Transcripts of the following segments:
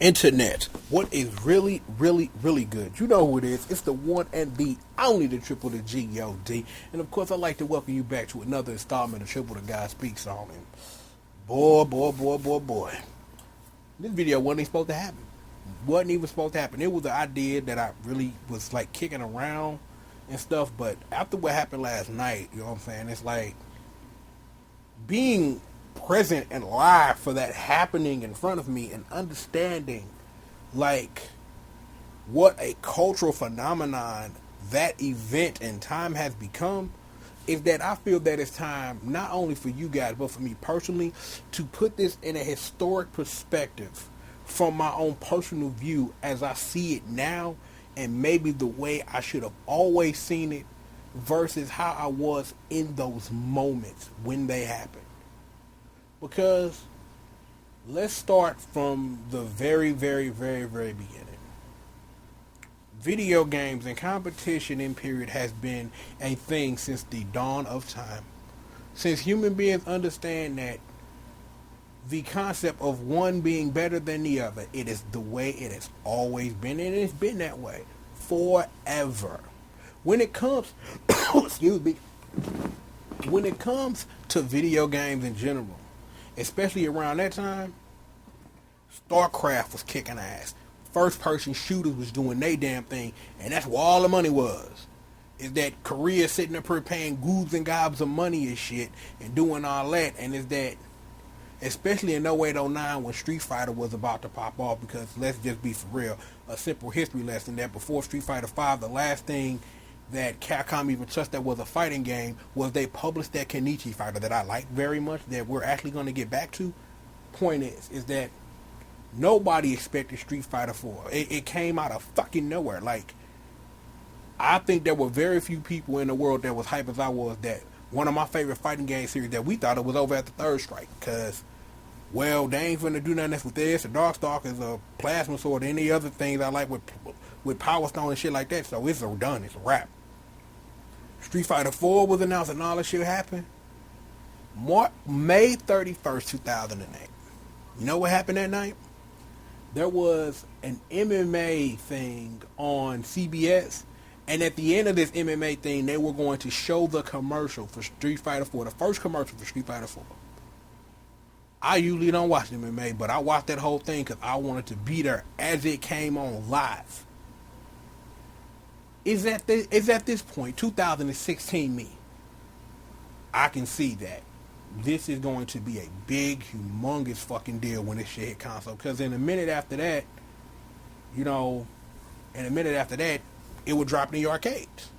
Internet, what is really, really, really good? You know who it is. It's the one and the only the triple the G.O.D. And of course, I'd like to welcome you back to another installment of Triple the Guy Speaks on. And boy. This video wasn't even supposed to happen. Wasn't even supposed to happen. It was an idea that I really was like kicking around and stuff. But after what happened last night, you know what I'm saying? It's like being present and live for that happening in front of me and understanding like what a cultural phenomenon that event and time has become is that I feel that it's time not only for you guys but for me personally to put this in a historic perspective from my own personal view as I see it now and maybe the way I should have always seen it versus how I was in those moments when they happened. Because let's start from the very beginning. Video games and competition in period has been a thing since the dawn of time. Since human beings understand that the concept of one being better than the other, it is the way it has always been, and it's been that way forever. When it comes, excuse me, when it comes to video games in general, especially around that time, StarCraft was kicking ass. First-person shooters was doing their damn thing, and that's where all the money was. Is that Korea sitting up here paying goobs and gobs of money and shit and doing all that, and is that, especially in 08, 09 when Street Fighter was about to pop off, because let's just be for real, a simple history lesson that before Street Fighter 5, the last thing that Capcom even touched that was a fighting game was they published that Kenichi fighter that I like very much that we're actually going to get back to. Point is that nobody expected Street Fighter 4. It came out of fucking nowhere. Like, I think there were very few people in the world that was hype as I was that one of my favorite fighting game series that we thought it was over at the Third Strike. Because, well, they ain't finna do nothing else with this. A Darkstalkers, a Plasma Sword, any other things I like with Power Stone and shit like that. So it's done. It's a wrap. Street Fighter 4 was announced and all that shit happened. May 31st, 2008. You know what happened that night? There was an MMA thing on CBS. And at the end of this MMA thing, they were going to show the commercial for Street Fighter 4. The first commercial for Street Fighter 4. I usually don't watch MMA, but I watched that whole thing because I wanted to be there as it came on live. Is at this point, 2016 me, I can see that this is going to be a big, humongous fucking deal when this shit hit console. Because in a minute after that, it would drop in the arcades.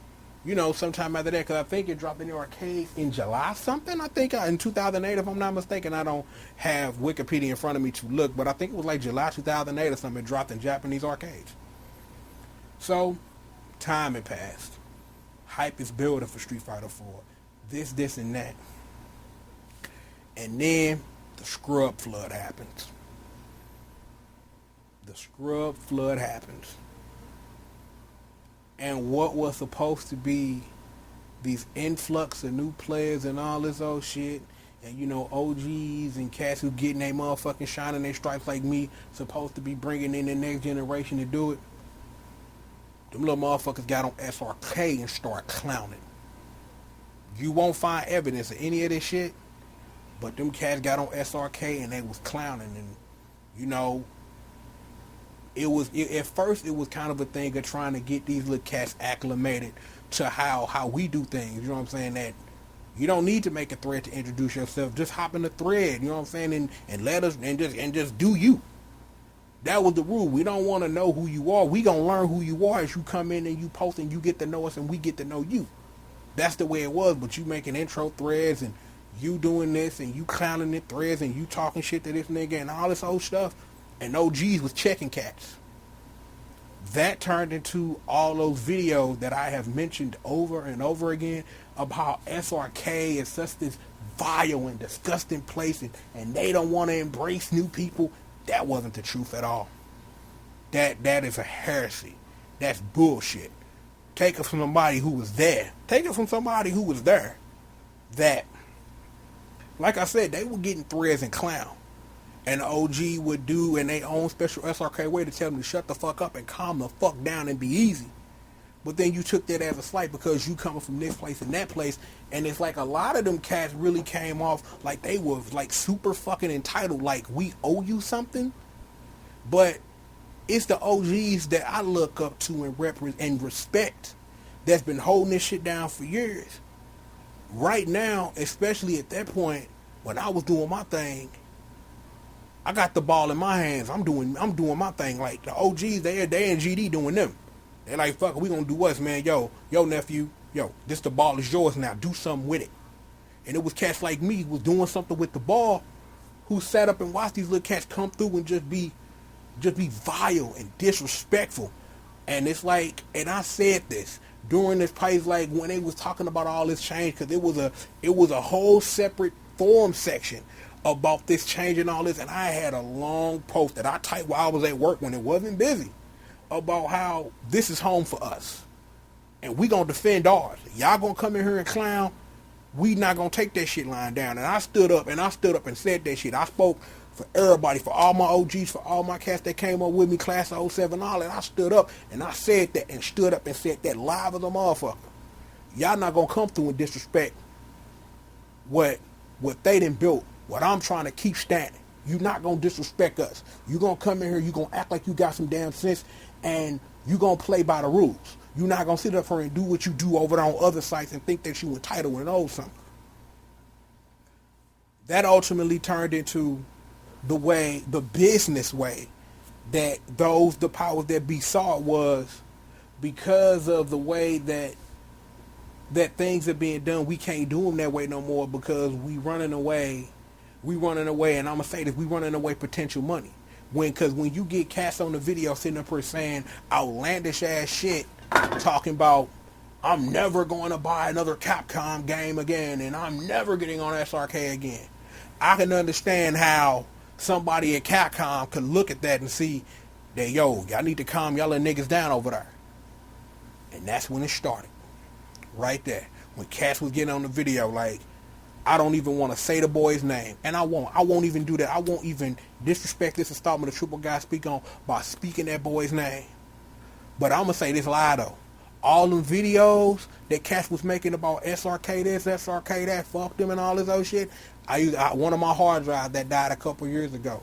Sometime after that, because I think it dropped in the arcades in July something. I think in 2008, if I'm not mistaken. I don't have Wikipedia in front of me to look, but I think it was like July 2008 or something. It dropped in Japanese arcades. So, time had passed. Hype is building for Street Fighter 4. This, and that. And then the scrub flood happens. And what was supposed to be these influx of new players and all this old shit, and OGs and cats who getting their motherfucking shining their stripes like me, supposed to be bringing in the next generation to do it. Them little motherfuckers got on SRK and start clowning. You won't find evidence of any of this shit, but them cats got on SRK and they was clowning, and at first it was kind of a thing of trying to get these little cats acclimated to how we do things. You know what I'm saying? That you don't need to make a thread to introduce yourself. Just hop in the thread. You know what I'm saying? And let us and just do you. That was the rule. We don't want to know who you are. We gonna learn who you are as you come in and you post and you get to know us and we get to know you. That's the way it was. But you making intro threads and you doing this and you clowning in threads and you talking shit to this nigga and all this old stuff. And OGs was checking cats. That turned into all those videos that I have mentioned over and over again about SRK is such this vile and disgusting place and they don't want to embrace new people. That wasn't the truth at all. That is a heresy. That's bullshit. Take it from somebody who was there. That, like I said, they were getting threads and clown. And the OG would do in their own special SRK way to tell them to shut the fuck up and calm the fuck down and be easy. But then you took that as a slight because you coming from this place and that place, and it's like a lot of them cats really came off like they were like super fucking entitled, like we owe you something. But it's the OGs that I look up to and represent and respect that's been holding this shit down for years. Right now, especially at that point when I was doing my thing, I got the ball in my hands. I'm doing my thing. Like the OGs, they in GD doing them. They're like, fuck it, we gonna do us, man. Yo, nephew, this the ball is yours now. Do something with it. And it was cats like me who was doing something with the ball, who sat up and watched these little cats come through and just be vile and disrespectful. And it's like, and I said this during this place, like when they was talking about all this change, because it was a whole separate forum section about this change and all this, and I had a long post that I typed while I was at work when it wasn't busy about how this is home for us and we gonna defend ours. Y'all gonna come in here and clown, we not gonna take that shit lying down. And I stood up and said that shit. I spoke for everybody, for all my OGs, for all my cats that came up with me, class of 07, all that. I stood up and I said that and stood up and said that live as a motherfucker. Y'all not gonna come through and disrespect what they done built, what I'm trying to keep standing. You not gonna disrespect us. You gonna come in here, you gonna act like you got some damn sense, and you gonna play by the rules. You not gonna sit up here and do what you do over there on other sites and think that you entitled and owe something. That ultimately turned into the business way that the powers that be saw it was, because of the way that things are being done. We can't do them that way no more because we running away, and I'm gonna say this, we running away potential money. Because when you get cats on the video sitting up here saying outlandish ass shit, talking about I'm never going to buy another Capcom game again, and I'm never getting on SRK again, I can understand how somebody at Capcom could look at that and see that, y'all need to calm y'all niggas down over there. And that's when it started. Right there. When cats was getting on the video, like, I don't even want to say the boy's name. And I won't even do that. I won't even disrespect this installment of Triple Guy Speak On by speaking that boy's name. But I'm going to say this lie, though. All them videos that cats was making about SRK this, SRK that, fuck them and all this other shit, one of my hard drives that died a couple years ago,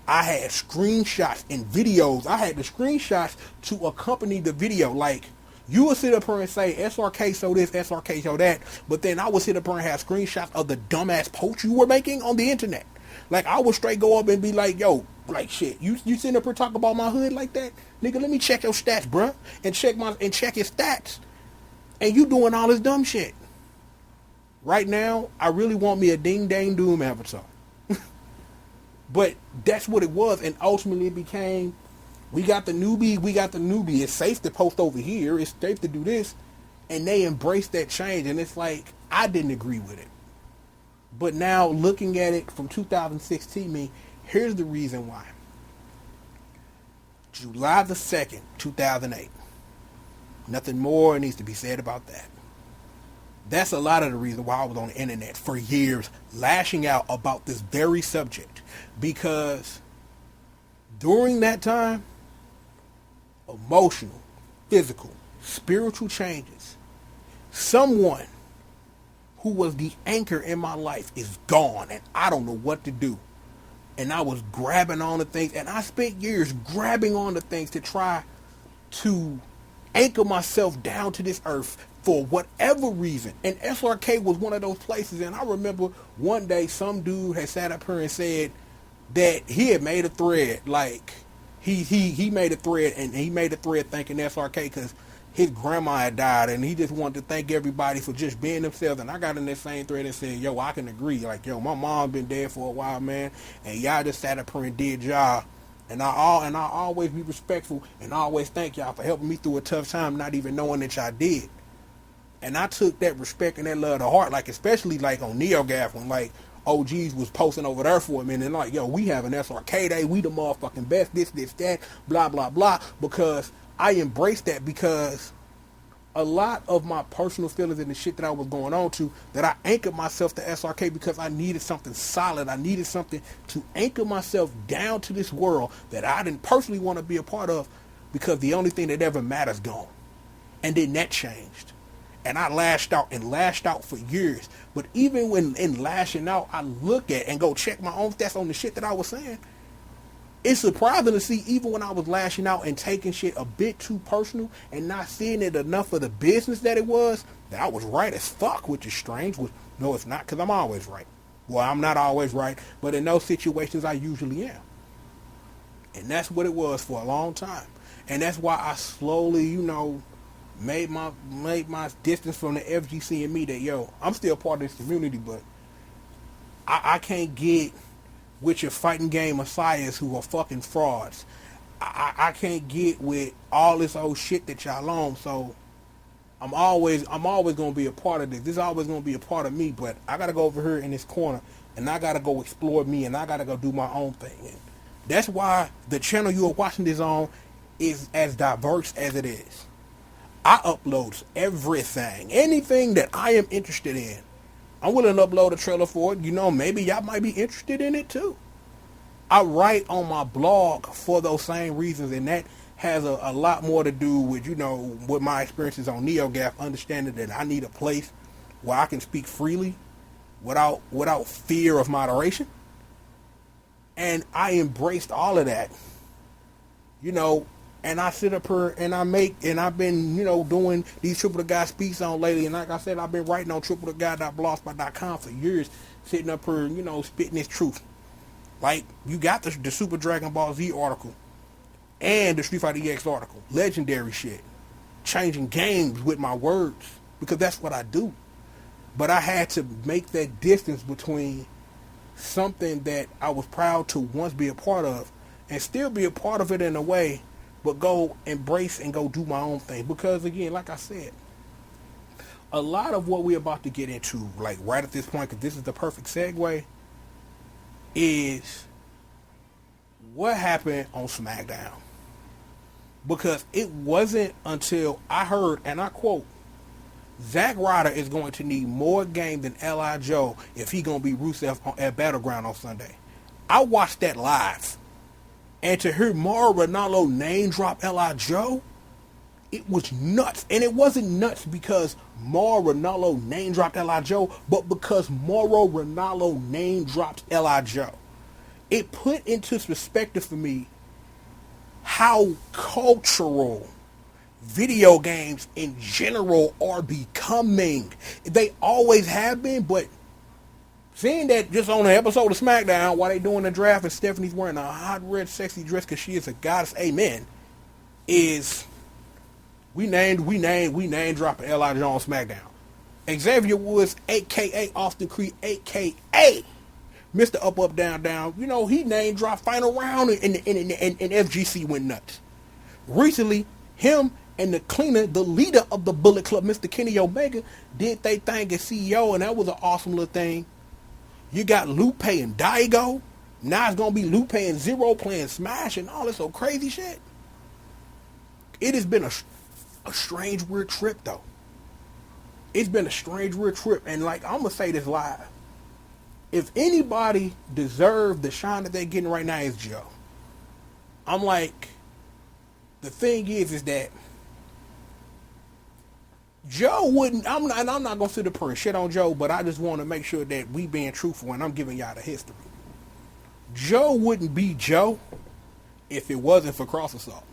I had screenshots and videos. I had the screenshots to accompany the video. Like, you would sit up here and say SRK so this, SRK so that, but then I would sit up here and have screenshots of the dumbass posts you were making on the internet. Like, I would straight go up and be like, yo, like, shit, you sitting up here talking about my hood like that? Nigga, let me check your stats, bruh. And check his stats. And you doing all this dumb shit. Right now, I really want me a Ding Dang Doom avatar. But that's what it was, and ultimately it became, we got the newbie. It's safe to post over here. It's safe to do this. And they embraced that change. And it's like, I didn't agree with it. But now, looking at it from 2016, here's the reason why. July the 2nd, 2008. Nothing more needs to be said about that. That's a lot of the reason why I was on the internet for years, lashing out about this very subject. Because during that time, emotional, physical, spiritual changes, someone who was the anchor in my life is gone, and I don't know what to do. And I was grabbing on the things, and I spent years grabbing on the things to try to anchor myself down to this earth for whatever reason. And SRK was one of those places. And I remember one day some dude had sat up here and said that he had made a thread, like he made a thread, and he made a thread thanking SRK because his grandma had died, and he just wanted to thank everybody for just being themselves. And I got in that same thread and said, yo, I can agree. Like, yo, my mom been dead for a while, man, and y'all just sat up here and did y'all. And I always be respectful and always thank y'all for helping me through a tough time, not even knowing that y'all did. And I took that respect and that love to heart, like, especially like on NeoGaf when like OGs was posting over there for a minute and like, yo, we have an SRK day, we the motherfucking best, this, that, blah, blah, blah, because I embraced that, because a lot of my personal feelings and the shit that I was going on to, that I anchored myself to SRK because I needed something solid. I needed something to anchor myself down to this world that I didn't personally want to be a part of, because the only thing that ever matters gone. And then that changed. And I lashed out for years. But even when in lashing out, I look at and go check my own stats on the shit that I was saying. It's surprising to see, even when I was lashing out and taking shit a bit too personal and not seeing it enough of the business that it was, that I was right as fuck, which is strange. No, it's not, because I'm always right. Well, I'm not always right, but in those situations, I usually am. And that's what it was for a long time. And that's why I slowly, made my distance from the FGC and me that, I'm still part of this community, but I can't get with your fighting game messiahs who are fucking frauds. I can't get with all this old shit that y'all on. So I'm always gonna be a part of this. This is always gonna be a part of me. But I gotta go over here in this corner, and I gotta go explore me, and I gotta go do my own thing. And that's why the channel you are watching this on is as diverse as it is. I upload everything, anything that I am interested in. I'm willing to upload a trailer for it. Maybe y'all might be interested in it too. I write on my blog for those same reasons, and that has a lot more to do with, with my experiences on NeoGaf, understanding that I need a place where I can speak freely without fear of moderation. And I embraced all of that. And I sit up here and I've been, doing these Triple the Guy speaks on lately. And like I said, I've been writing on triplethiguy.blogspot.com for years, sitting up here, spitting this truth. Like, you got the Super Dragon Ball Z article and the Street Fighter EX article. Legendary shit. Changing games with my words, because that's what I do. But I had to make that distance between something that I was proud to once be a part of and still be a part of it in a way, but go embrace and go do my own thing. Because again, like I said, a lot of what we're about to get into, like right at this point, because this is the perfect segue, is what happened on Smackdown. Because it wasn't until I heard, and I quote, Zack Ryder is going to need more game than L.I. Joe if he going to be Rusev at Battleground on Sunday. I watched that live. And to hear Mauro Ranallo name drop L.I. Joe, it was nuts. And it wasn't nuts because Mauro Ranallo name dropped L.I. Joe, but because Mauro Ranallo name dropped L.I. Joe. It put into perspective for me how cultural video games in general are becoming. They always have been, but seeing that just on an episode of Smackdown while they doing the draft and Stephanie's wearing a hot red sexy dress because she is a goddess, amen, is we named dropping L.I. Joe on Smackdown. Xavier Woods, a.k.a. Austin Creed, a.k.a. Mr. Up, Down, Down, he name dropped Final Round and FGC went nuts. Recently, him and the cleaner, the leader of the Bullet Club, Mr. Kenny Omega, did they thing as CEO, and that was an awesome little thing. You got Lupe and Daigo. Now it's going to be Lupe and Zero playing Smash and all this old crazy shit. It has been a strange, weird trip, though. It's been a strange, weird trip. And, like, I'm going to say this live. If anybody deserves the shine that they're getting right now, it's Joe. I'm like, the thing is that Joe wouldn't, I'm not going to sit up here and shit on Joe, but I just want to make sure that we being truthful and I'm giving y'all the history. Joe wouldn't be Joe if it wasn't for Cross Assault.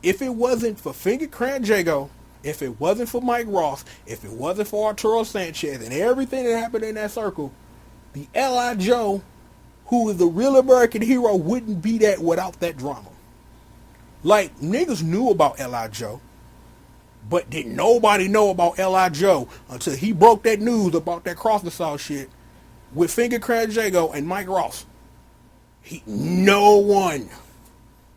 If it wasn't for Finger Cramp Jago, if it wasn't for Mike Ross, if it wasn't for Arturo Sanchez and everything that happened in that circle, the L.I. Joe, who is the real American hero, wouldn't be that without that drama. Like, niggas knew about L.I. Joe. But didn't nobody know about L.I. Joe until he broke that news about that Cross Assault shit with Finger Cramp Jago and Mike Ross. No one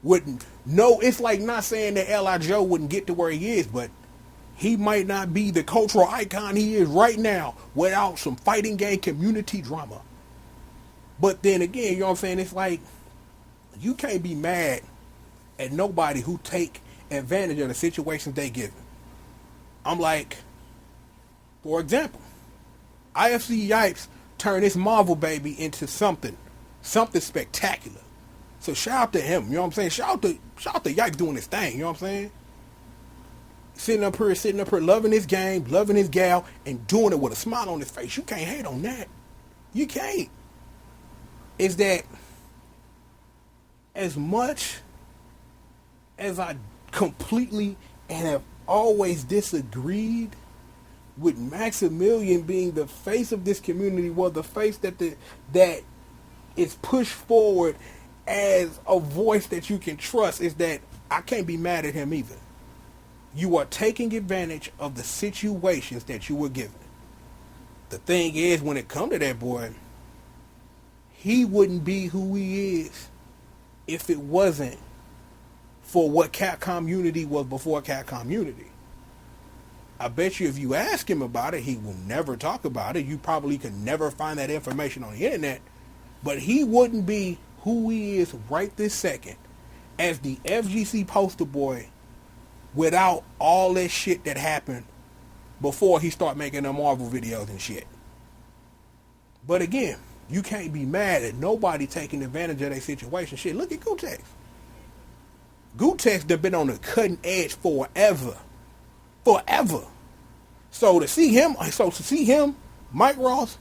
wouldn't know. It's like not saying that L.I. Joe wouldn't get to where he is, but he might not be the cultural icon he is right now without some fighting game community drama. But then again, you know what I'm saying? It's like, you can't be mad at nobody who take advantage of the situations they give. I'm like, for example, IFC Yipes turned this Marvel baby into something spectacular. So shout out to him, you know what I'm saying? Shout out to Yipes doing his thing, you know what I'm saying? Sitting up here, loving his game, loving his gal, and doing it with a smile on his face. You can't hate on that. You can't. Is that as much as I completely and have always disagreed with Maximilian being the face of this community, well, the face that is pushed forward as a voice that you can trust, is that I can't be mad at him either. You are taking advantage of the situations that you were given. The thing is, when it comes to that boy, he wouldn't be who he is if it wasn't for what Capcom Unity was before Capcom Unity. I bet you if you ask him about it, he will never talk about it. You probably could never find that information on the internet. But he wouldn't be who he is right this second as the FGC poster boy without all that shit that happened before he started making the Marvel videos and shit. But again, you can't be mad at nobody taking advantage of their situation. Shit, look at Gutex. Gutex have been on the cutting edge forever. So to see him, Mike Ross,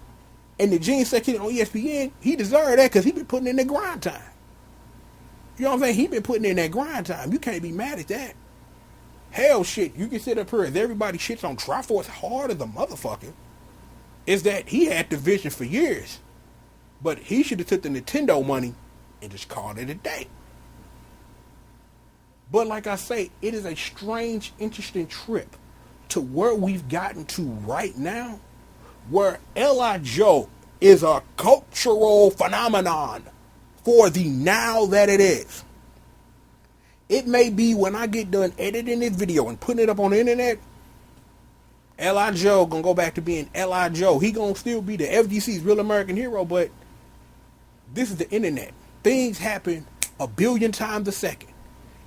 and the Gene section on ESPN, he deserved that because he been putting in the grind time. You know what I'm saying? He been putting in that grind time. You can't be mad at that. Hell, shit, you can sit up here as everybody shits on Triforce hard as a motherfucker. Is that he had the vision for years. But he should have took the Nintendo money and just called it a day. But like I say, it is a strange, interesting trip to where we've gotten to right now, where L.I. Joe is a cultural phenomenon for the now that it is. It may be when I get done editing this video and putting it up on the internet, L.I. Joe gonna go back to being L.I. Joe. He gonna still be the FGC's real American hero, but this is the internet. Things happen a billion times a second.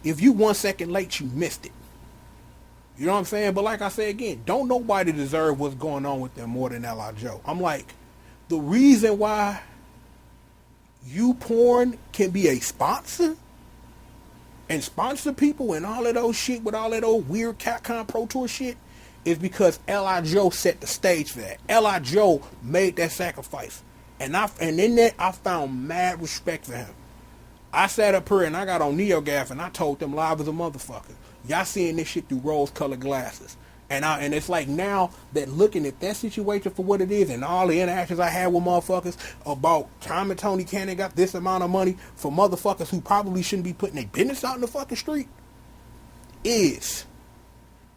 If you 1 second late, you missed it. You know what I'm saying? But like I say again, don't nobody deserve what's going on with them more than L.I. Joe. I'm like, the reason why YouPorn can be a sponsor and sponsor people and all of those shit with all that old weird Capcom Pro Tour shit is because L.I. Joe set the stage for that. L.I. Joe made that sacrifice. And in that, I found mad respect for him. I sat up here and I got on NeoGaf and I told them live as a motherfucker. Y'all seeing this shit through rose-colored glasses. And it's like now that looking at that situation for what it is and all the interactions I had with motherfuckers about Tom and Tony Cannon got this amount of money for motherfuckers who probably shouldn't be putting their business out in the fucking street, is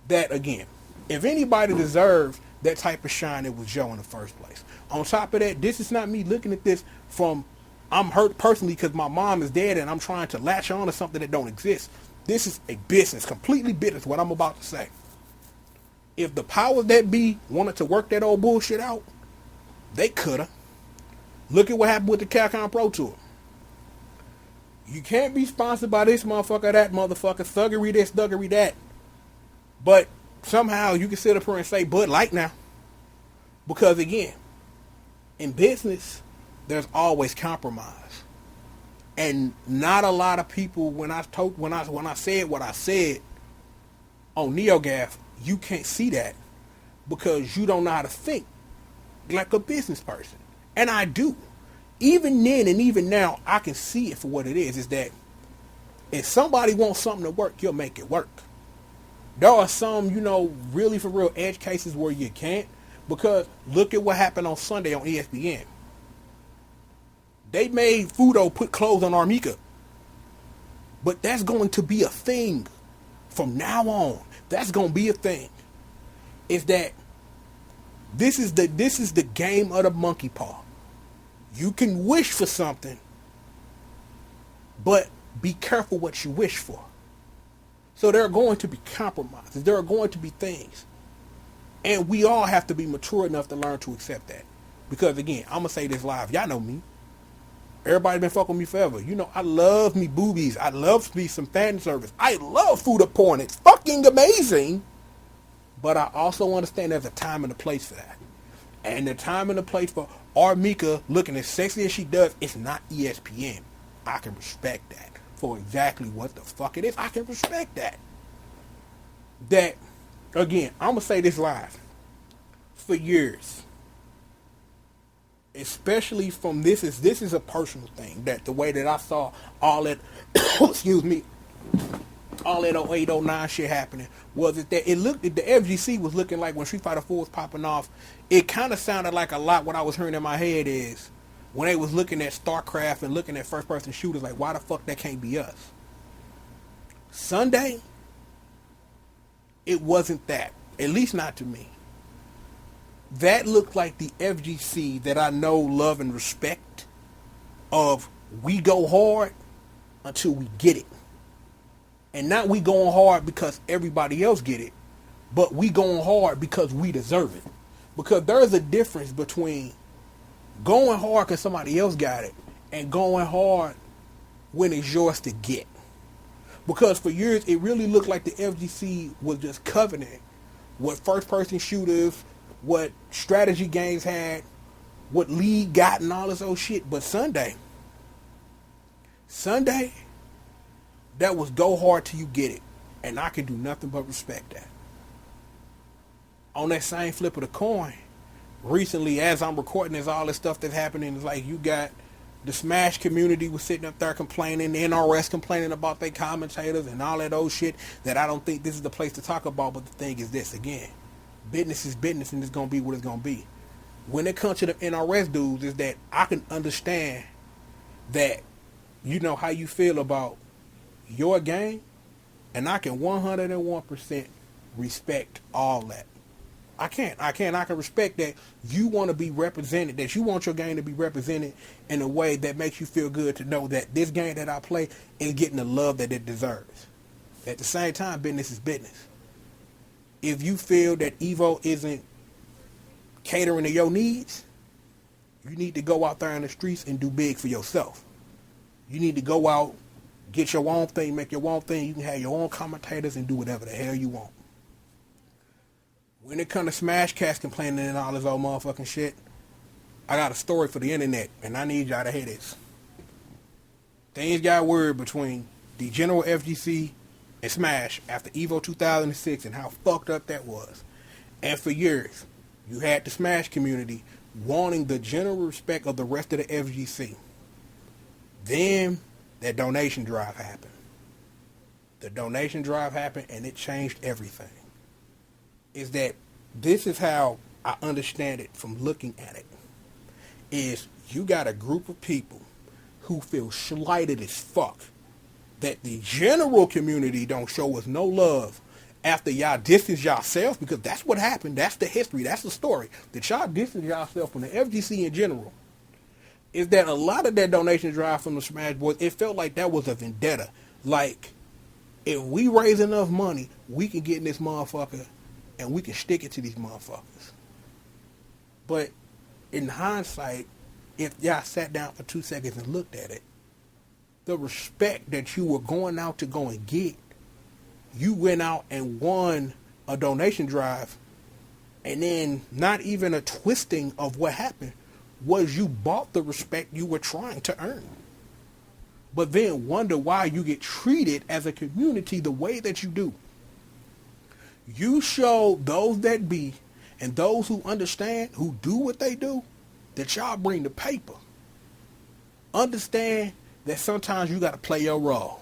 that, again, if anybody deserved that type of shine, it was Joe in the first place. On top of that, this is not me looking at this from, I'm hurt personally because my mom is dead and I'm trying to latch on to something that don't exist. This is a business, completely business, what I'm about to say. If the powers that be wanted to work that old bullshit out, they coulda. Look at what happened with the Capcom Pro Tour. You can't be sponsored by this motherfucker, that motherfucker, thuggery this, thuggery that. But somehow you can sit up here and say Bud Light now. Because again, in business, there's always compromise. And not a lot of people, when I said what I said on NeoGaf, you can't see that because you don't know how to think like a business person. And I do. Even then and even now, I can see it for what it is that if somebody wants something to work, you'll make it work. There are some, really for real edge cases where you can't, because look at what happened on Sunday on ESPN. They made Fudo put clothes on Armika. But that's going to be a thing from now on. That's going to be a thing. Is that this is the game of the monkey paw. You can wish for something, but be careful what you wish for. So there are going to be compromises. There are going to be things. And we all have to be mature enough to learn to accept that. Because again, I'm going to say this live. Y'all know me. Everybody been fucking with me forever. I love me boobies. I love me some fan service. I love food porn. It's fucking amazing. But I also understand there's a time and a place for that. And the time and the place for Armika looking as sexy as she does, it's not ESPN. I can respect that for exactly what the fuck it is. I can respect that. That, again, I'm going to say this live. For years, especially from this is a personal thing, that the way that I saw all that, excuse me, all that 08, 09 shit happening was that the FGC was looking like when Street Fighter 4 was popping off, it kind of sounded like a lot what I was hearing in my head is when they was looking at StarCraft and looking at first person shooters, like why the fuck that can't be us? Sunday, it wasn't that. At least not to me. That looked like the FGC that I know, love, and respect of we go hard until we get it. And not we going hard because everybody else get it, but we going hard because we deserve it. Because there's a difference between going hard because somebody else got it and going hard when it's yours to get. Because for years, it really looked like the FGC was just coveting what first-person shooters, what strategy games had, what League got and all this old shit. But Sunday, that was go hard till you get it. And I can do nothing but respect that. On that same flip of the coin, recently, as I'm recording, there's all this stuff that's happening. It's like you got the Smash community was sitting up there complaining, the NRS complaining about their commentators and all that old shit that I don't think this is the place to talk about. But the thing is this, again, business is business and it's going to be what it's going to be. When it comes to the NRS dudes, is that I can understand that you know how you feel about your game, and I can 101% respect all that. I can respect that you want to be represented, that you want your game to be represented in a way that makes you feel good to know that this game that I play is getting the love that it deserves. At the same time, business is business. If you feel that Evo isn't catering to your needs, you need to go out there in the streets and do big for yourself. You need to go out, get your own thing, make your own thing. You can have your own commentators and do whatever the hell you want. When it comes to Smash Cats complaining and all this old motherfucking shit, I got a story for the internet, and I need y'all to hear this. Things got weird between the general FGC and Smash after Evo 2006 and how fucked up that was. And for years, you had the Smash community wanting the general respect of the rest of the FGC. Then that donation drive happened. The donation drive happened and it changed everything. Is that this is how I understand it from looking at it. Is you got a group of people who feel slighted as fuck that the general community don't show us no love after y'all distance yourself, because that's what happened. That's the history. That's the story. That y'all distance yourself from the FGC in general. Is that a lot of that donation drive from the Smash Boys, it felt like that was a vendetta. Like, if we raise enough money, we can get in this motherfucker and we can stick it to these motherfuckers. But in hindsight, if y'all sat down for 2 seconds and looked at it, the respect that you were going out to go and get, you went out and won a donation drive, and then not even a twisting of what happened was you bought the respect you were trying to earn. But then wonder why you get treated as a community the way that you do. You show those that be and those who understand, who do what they do, that y'all bring the paper. Understand that sometimes you got to play your role.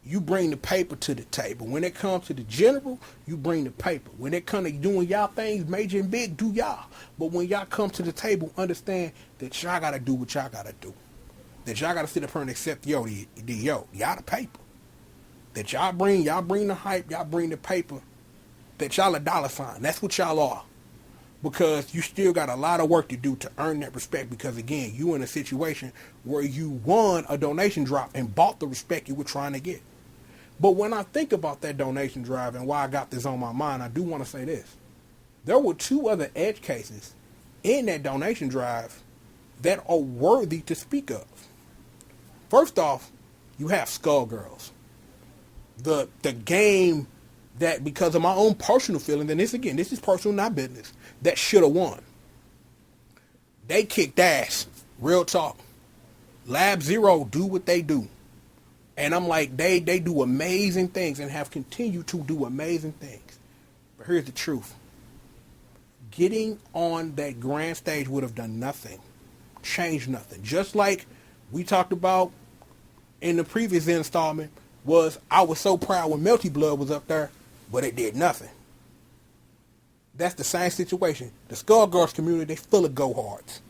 You bring the paper to the table. When it comes to the general, you bring the paper. When it comes to doing y'all things major and big, do y'all. But when y'all come to the table, understand that y'all got to do what y'all got to do. That y'all got to sit up here and accept, y'all the paper. That y'all bring the hype, y'all bring the paper. That y'all a dollar sign. That's what y'all are. Because you still got a lot of work to do to earn that respect. Because again, you in a situation where you won a donation drop and bought the respect you were trying to get. But when I think about that donation drive and why I got this on my mind, I do want to say this. There were 2 other edge cases in that donation drive that are worthy to speak of. First off, you have Skullgirls. The game that because of my own personal feelings, and this is personal, not business, that should have won. They kicked ass. Real talk. Lab Zero do what they do. And I'm like, they do amazing things and have continued to do amazing things. But here's the truth. Getting on that grand stage would have done nothing. Changed nothing. Just like we talked about in the previous installment, I was so proud when Melty Blood was up there, but it did nothing. That's the same situation. The Skullgirls community, they full of go-hards.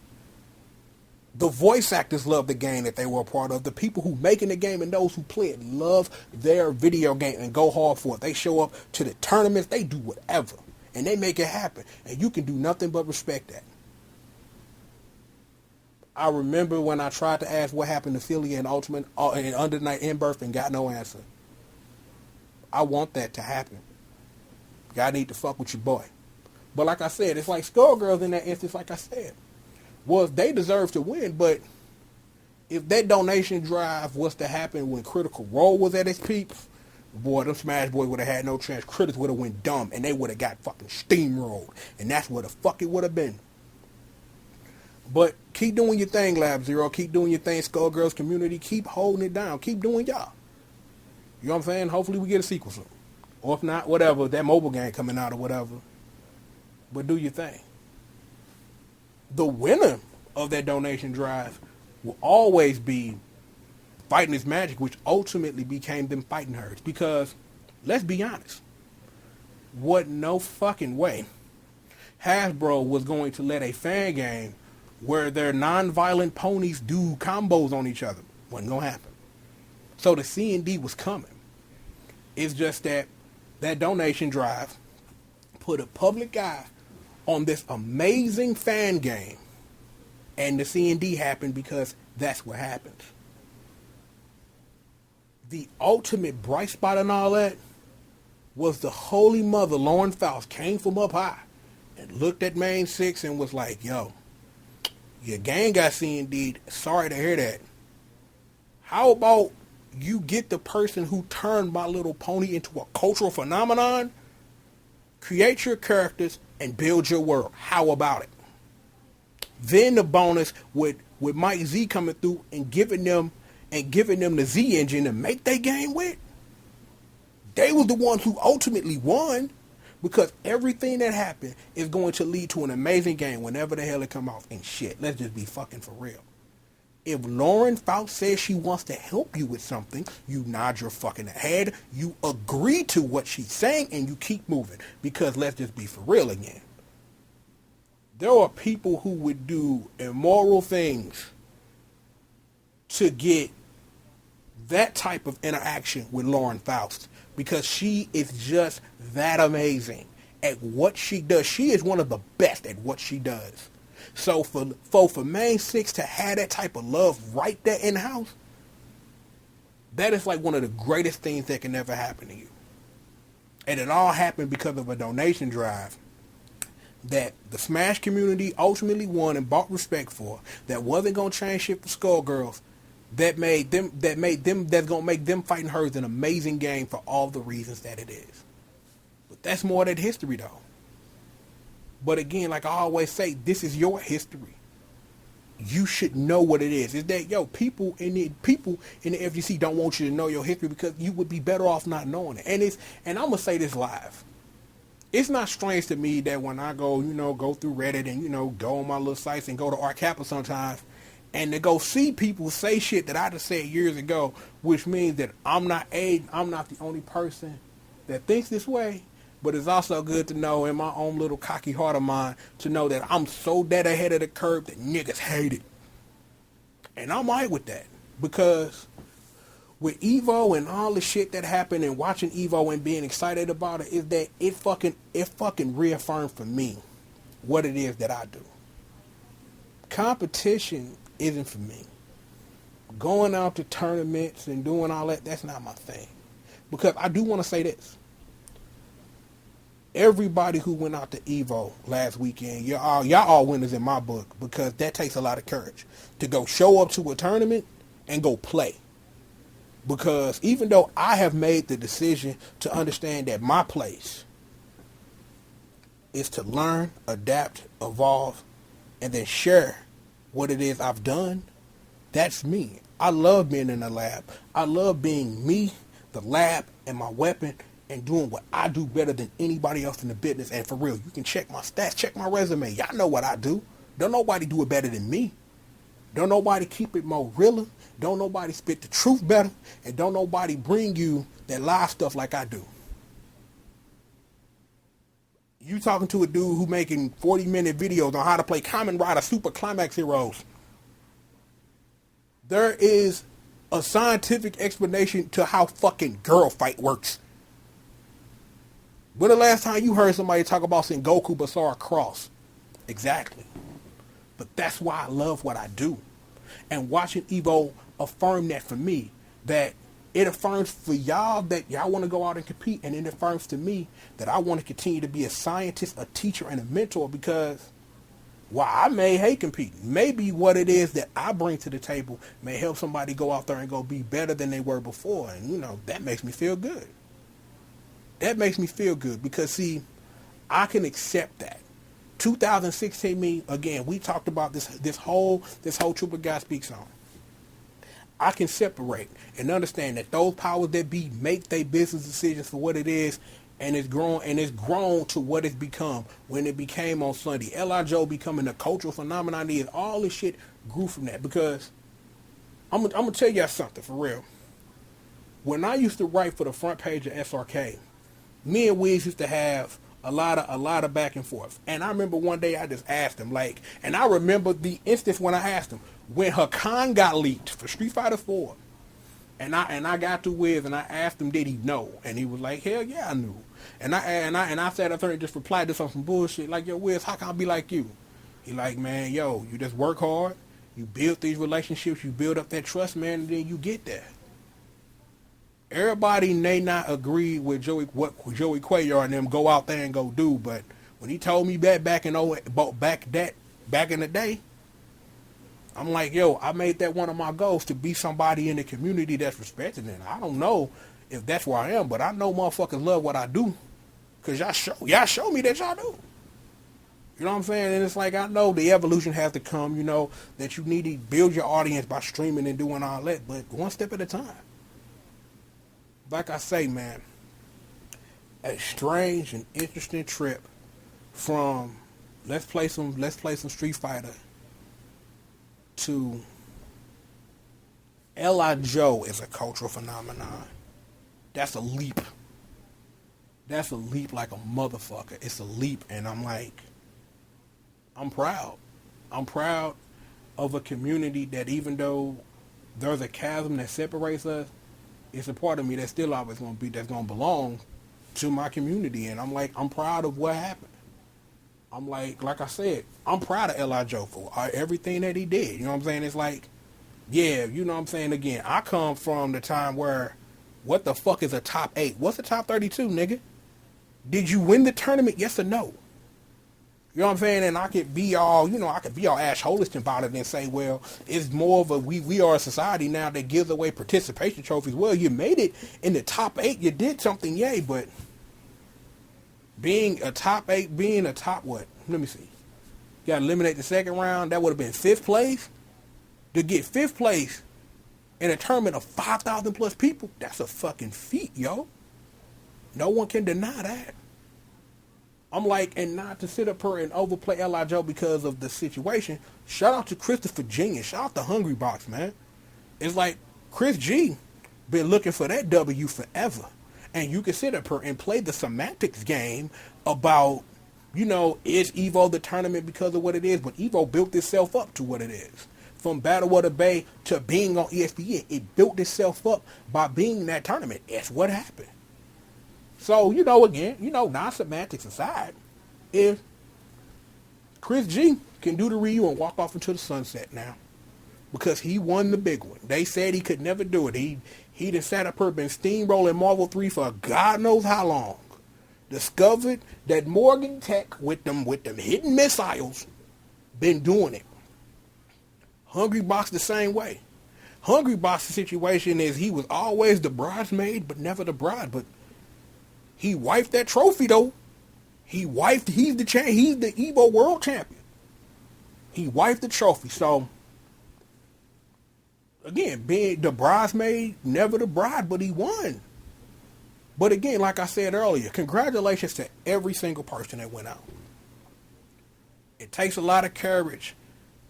The voice actors love the game that they were a part of. The people who making the game and those who play it love their video game and go hard for it. They show up to the tournaments. They do whatever. And they make it happen. And you can do nothing but respect that. I remember when I tried to ask what happened to Philly and Ultimate and Under Night in Birth and got no answer. I want that to happen. Y'all need to fuck with your boy. But like I said, it's like Skullgirls in that instance, like I said. They deserve to win, but if that donation drive was to happen when Critical Role was at its peak, boy, them Smash Boys would have had no chance. Critics would have went dumb, and they would have got fucking steamrolled. And that's what the fuck it would have been. But keep doing your thing, Lab Zero. Keep doing your thing, Skullgirls community. Keep holding it down. Keep doing y'all. You know what I'm saying? Hopefully we get a sequel soon. Or if not, whatever, that mobile game coming out or whatever. But do your thing. The winner of that donation drive will always be Fighting Is Magic, which ultimately became them Fighting Herds. Because, let's be honest, what no fucking way Hasbro was going to let a fan game where their non-violent ponies do combos on each other. Wasn't going to happen. So the C&D was coming. It's just that donation drive put a public eye on this amazing fan game, and the C&D happened because that's what happens. The ultimate bright spot in all that was the Holy Mother, Lauren Faust, came from up high and looked at Main 6 and was like, yo, your game got C&D'd. Sorry to hear that. How about you get the person who turned My Little Pony into a cultural phenomenon, create your characters, and build your world. How about it? Then the bonus with Mike Z coming through and giving them the Z engine to make their game with. They was the ones who ultimately won, because everything that happened is going to lead to an amazing game whenever the hell it come off. And shit, let's just be fucking for real. If Lauren Faust says she wants to help you with something, you nod your fucking head, you agree to what she's saying, and you keep moving. Because let's just be for real again. There are people who would do immoral things to get that type of interaction with Lauren Faust. Because she is just that amazing at what she does. She is one of the best at what she does. So for Main 6 to have that type of love right there in house, that is like one of the greatest things that can ever happen to you. And it all happened because of a donation drive that the Smash community ultimately won and bought respect for, that wasn't gonna change shit for Skullgirls, that's gonna make them Fighting Herds an amazing game for all the reasons that it is. But that's more than history though. But again, like I always say, this is your history. You should know what it is. Is that, yo, people in the FGC don't want you to know your history because you would be better off not knowing it. And I'm gonna say this live. It's not strange to me that when I go through Reddit and, go on my little sites and go to Arcappa sometimes, and to go see people say shit that I just said years ago, which means that I'm not the only person that thinks this way. But it's also good to know, in my own little cocky heart of mine, to know that I'm so dead ahead of the curve that niggas hate it. And I'm alright with that. Because with Evo and all the shit that happened and watching Evo and being excited about it, is that it fucking reaffirmed for me what it is that I do. Competition isn't for me. Going out to tournaments and doing all that, that's not my thing. Because I do want to say this. Everybody who went out to Evo last weekend, y'all all winners in my book, because that takes a lot of courage to go show up to a tournament and go play. Because even though I have made the decision to understand that my place is to learn, adapt, evolve, and then share what it is I've done, that's me. I love being in the lab. I love being me, the lab, and my weapon, and doing what I do better than anybody else in the business. And for real, you can check my stats, check my resume. Y'all know what I do. Don't nobody do it better than me. Don't nobody keep it more realer. Don't nobody spit the truth better. And don't nobody bring you that live stuff like I do. You talking to a dude who making 40-minute videos on how to play Kamen Rider Super Climax Heroes. There is a scientific explanation to how fucking girl fight works. When the last time you heard somebody talk about Sengoku Basara Cross? Exactly. But that's why I love what I do. And watching Evo affirm that for me, that it affirms for y'all that y'all want to go out and compete, and it affirms to me that I want to continue to be a scientist, a teacher, and a mentor, because while I may hate competing, maybe what it is that I bring to the table may help somebody go out there and go be better than they were before. And, you know, that makes me feel good. That makes me feel good because, see, I can accept that. 2016 me, again, we talked about this whole Triple Guy Speaks on. I can separate and understand that those powers that be make their business decisions for what it is, and it's grown to what it's become when it became on Sunday. L.I. Joe becoming a cultural phenomenon is all this shit grew from that. Because I'm gonna tell y'all something for real. When I used to write for the front page of SRK, me and Wiz used to have a lot of back and forth. And I remember one day I just asked him, like, and I remember the instance when I asked him when Hakan got leaked for Street Fighter 4. And I got to Wiz and I asked him, did he know? And he was like, hell yeah, I knew. And I sat up there and just replied to some bullshit like, yo, Wiz, how can I be like you? He like, man, yo, you just work hard, you build these relationships, you build up that trust, man, and then you get there. Everybody may not agree with what Joey Cuellar and them go out there and go do, but when he told me that back in the day, I'm like, yo, I made that one of my goals to be somebody in the community that's respected. And I don't know if that's where I am, but I know motherfuckers love what I do, cause y'all show me that y'all do. You know what I'm saying? And it's like, I know the evolution has to come. You know that you need to build your audience by streaming and doing all that, but one step at a time. Like I say, man, a strange and interesting trip from let's play some Street Fighter to L.I. Joe is a cultural phenomenon. That's a leap. That's a leap like a motherfucker. It's a leap, and I'm like, I'm proud. I'm proud of a community that, even though there's a chasm that separates us, it's a part of me that's still always going to be, that's going to belong to my community. And I'm like, I'm proud of what happened. I'm like I said, I'm proud of L.I. Joe for everything that he did. You know what I'm saying? It's like, yeah, you know what I'm saying? Again, I come from the time where, what the fuck is a top 8? What's a top 32, nigga? Did you win the tournament? Yes or no? You know what I'm saying? And I could be all, Ash Holiston about it and say, well, it's more of a, we are a society now that gives away participation trophies. Well, you made it in the top 8, you did something, yay, but being a top what? Let me see. You got to eliminate the second round. That would have been 5th place. To get 5th place in a tournament of 5,000 plus people, that's a fucking feat, yo. No one can deny that. I'm like, and not to sit up here and overplay L.I. Joe because of the situation. Shout out to Christopher Genius. Shout out to Hungry Box, man. It's like Chris G been looking for that W forever. And you can sit up here and play the semantics game about, is Evo the tournament because of what it is? But Evo built itself up to what it is. From Battle of the Bay to being on ESPN, it built itself up by being that tournament. That's what happened. So, again, non-semantics aside, if Chris G can do the Ryu and walk off into the sunset now, because he won the big one. They said he could never do it. He done sat up here, been steamrolling Marvel 3 for God knows how long. Discovered that Morgan Tech with them hidden missiles been doing it. Hungry Box the same way. Hungry Box's situation is he was always the bridesmaid, but never the bride. But he wifed that trophy though. He's the Evo world champion. He wifed the trophy. So again, being the bridesmaid, never the bride, but he won. But again, like I said earlier, congratulations to every single person that went out. It takes a lot of courage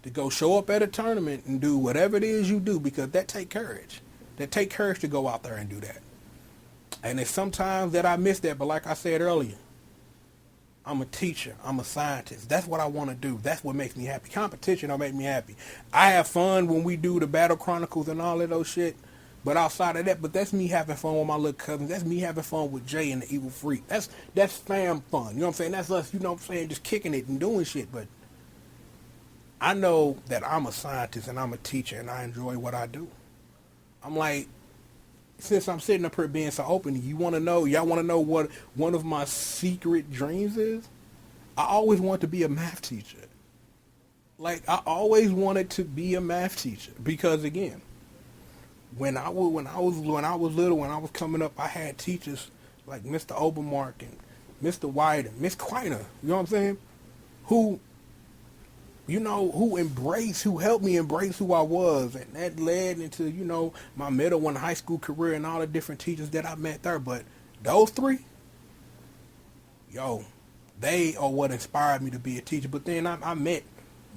to go show up at a tournament and do whatever it is you do, because that take courage. That take courage to go out there and do that. And it's sometimes that I miss that, but like I said earlier, I'm a teacher. I'm a scientist. That's what I want to do. That's what makes me happy. Competition don't make me happy. I have fun when we do the Battle Chronicles and all of those shit. But outside of that, but that's me having fun with my little cousins. That's me having fun with Jay and the Evil Freak. That's fam fun. You know what I'm saying? That's us, you know what I'm saying, just kicking it and doing shit. But I know that I'm a scientist and I'm a teacher and I enjoy what I do. I'm like, since I'm sitting up here being so open, y'all want to know what one of my secret dreams is? I always wanted to be a math teacher. Like, I always wanted to be a math teacher because, again, when I was little, when I was coming up, I had teachers like Mr. Obermark and Mr. White and Miss Quiner, you know what I'm saying? Who helped me embrace who I was, and that led into, my middle and high school career and all the different teachers that I met there. But those three, they are what inspired me to be a teacher. But then I met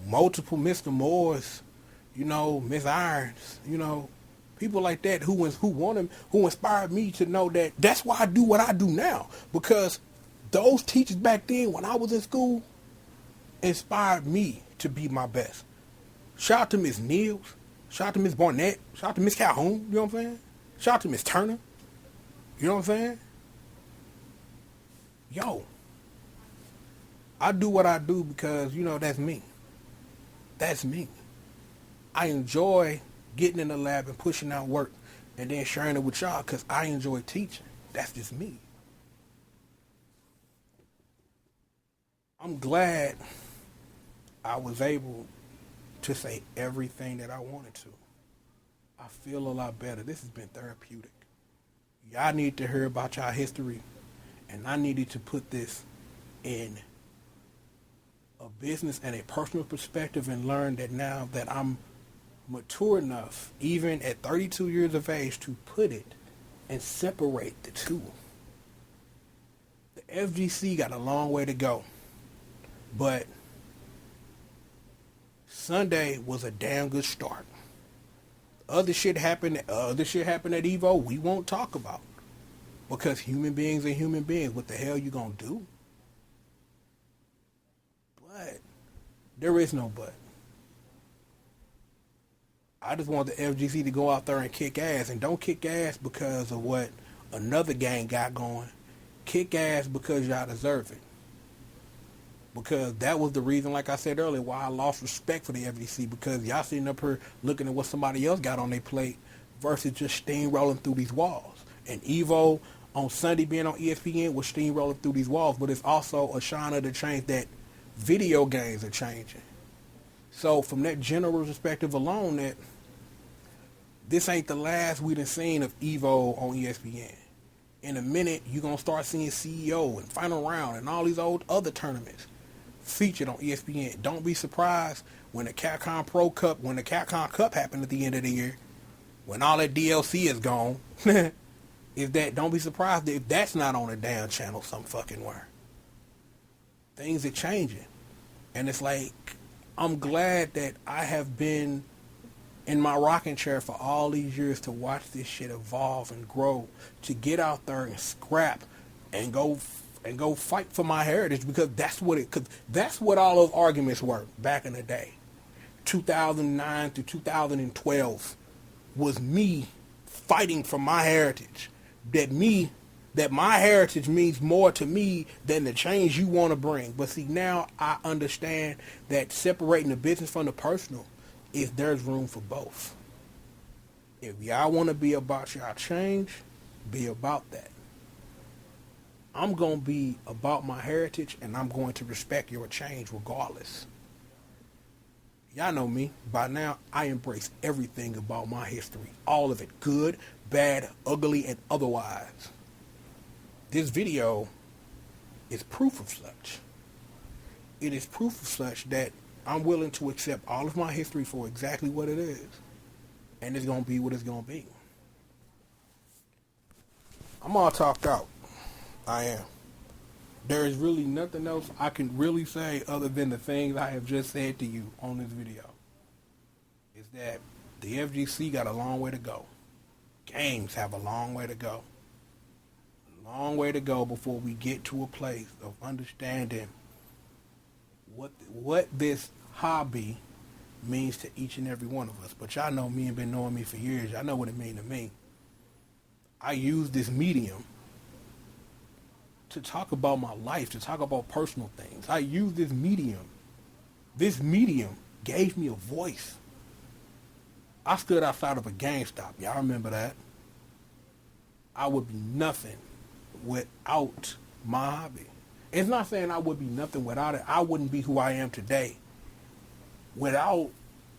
multiple Mr. Moores, Miss Irons, people like that who inspired me to know that that's why I do what I do now. Because those teachers back then when I was in school inspired me to be my best. Shout out to Miss Niels. Shout out to Miss Barnett. Shout out to Miss Calhoun. You know what I'm saying? Shout out to Miss Turner. You know what I'm saying? I do what I do because, that's me. That's me. I enjoy getting in the lab and pushing out work and then sharing it with y'all because I enjoy teaching. That's just me. I'm glad I was able to say everything that I wanted to. I feel a lot better. This has been therapeutic. Y'all need to hear about y'all history, and I needed to put this in a business and a personal perspective and learn that now that I'm mature enough, even at 32 years of age, to put it and separate the two. The FGC got a long way to go, but Sunday was a damn good start. Other shit happened at Evo we won't talk about. Because human beings are human beings. What the hell you gonna do? But there is no but. I just want the FGC to go out there and kick ass. And don't kick ass because of what another gang got going. Kick ass because y'all deserve it. Because that was the reason, like I said earlier, why I lost respect for the FGC. Because y'all sitting up here looking at what somebody else got on their plate versus just steamrolling through these walls. And Evo on Sunday being on ESPN was steamrolling through these walls. But it's also a sign of the change that video games are changing. So from that general perspective alone, that this ain't the last we done seen of Evo on ESPN. In a minute, you're going to start seeing CEO and Final Round and all these old other tournaments featured on ESPN. Don't be surprised when the Capcom Pro Cup, when the Capcom Cup happened at the end of the year, when all that DLC is gone, don't be surprised if that's not on a damn channel some fucking where. Things are changing. And it's like, I'm glad that I have been in my rocking chair for all these years to watch this shit evolve and grow, to get out there and scrap and go fight for my heritage, because that's what all those arguments were back in the day. 2009 to 2012 was me fighting for my heritage. That my heritage means more to me than the change you want to bring. But see, now I understand that separating the business from the personal, if there's room for both. If y'all want to be about y'all change, be about that. I'm going to be about my heritage, and I'm going to respect your change regardless. Y'all know me. By now, I embrace everything about my history. All of it. Good, bad, ugly, and otherwise. This video is proof of such. It is proof of such that I'm willing to accept all of my history for exactly what it is. And it's going to be what it's going to be. I'm all talked out. I am. There is really nothing else I can really say other than the things I have just said to you on this video. Is that the FGC got a long way to go. Games have a long way to go. A long way to go before we get to a place of understanding what this hobby means to each and every one of us. But y'all know me and been knowing me for years. Y'all know what it means to me. I use this medium to talk about my life, to talk about personal things. I use this medium. This medium gave me a voice. I stood outside of a GameStop. Y'all remember that? I would be nothing without my hobby. It's not saying I would be nothing without it. I wouldn't be who I am today. Without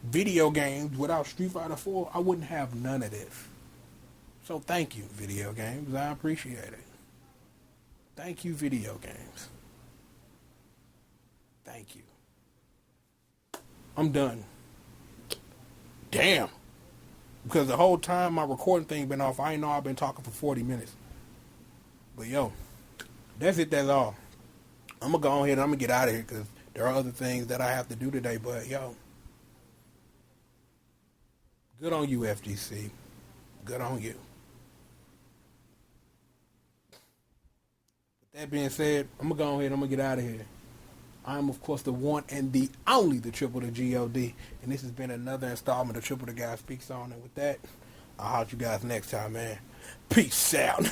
video games, without Street Fighter 4, I wouldn't have none of this. So thank you, video games. I appreciate it. Thank you, video games. Thank you. I'm done. Damn. Because the whole time my recording thing been off, I ain't know I've been talking for 40 minutes. But yo, that's it, that's all. I'm going to go ahead and I'm going to get out of here because there are other things that I have to do today. But yo, good on you, FGC. Good on you. That being said, I'm going to go ahead and I'm going to get out of here. I am, of course, the one and the only, the triple the G.O.D. And this has been another installment of Triple the Guy Speaks On. And with that, I'll holler at you guys next time, man. Peace out.